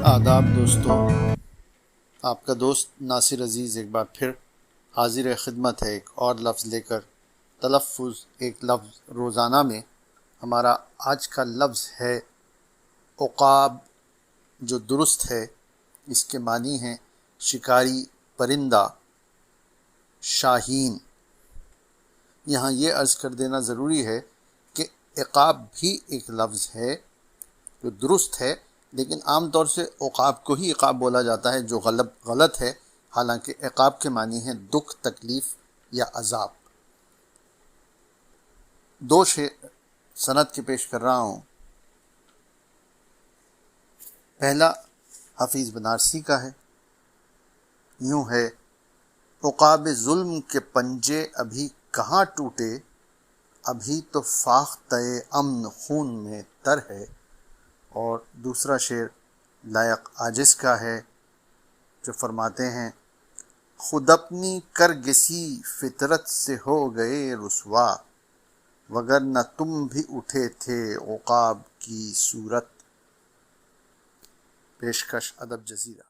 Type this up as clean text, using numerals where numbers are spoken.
آداب دوستو، آپ کا دوست ناصر عزیز ایک بار پھر حاضر خدمت ہے ایک اور لفظ لے کر۔ تلفظ ایک لفظ روزانہ میں ہمارا آج کا لفظ ہے عقاب، جو درست ہے اس کے معنی ہیں شکاری، پرندہ، شاہین۔ یہاں یہ عرض کر دینا ضروری ہے کہ عقاب بھی ایک لفظ ہے جو درست ہے، لیکن عام طور سے عقاب کو ہی عقاب بولا جاتا ہے، جو غلط ہے۔ حالانکہ عقاب کے معنی ہیں دکھ، تکلیف یا عذاب۔ دو شعر سند کے پیش کر رہا ہوں۔ پہلا حفیظ بنارسی کا ہے، یوں ہے: عقاب ظلم کے پنجے ابھی کہاں ٹوٹے، ابھی تو فاختہ امن خون میں تر ہے۔ اور دوسرا شعر لائق عاجز کا ہے، جو فرماتے ہیں: خود اپنی کرگسی فطرت سے ہو گئے رسوا، وگرنہ تم بھی اٹھے تھے عقاب کی صورت۔ پیشکش ادب جزیرہ۔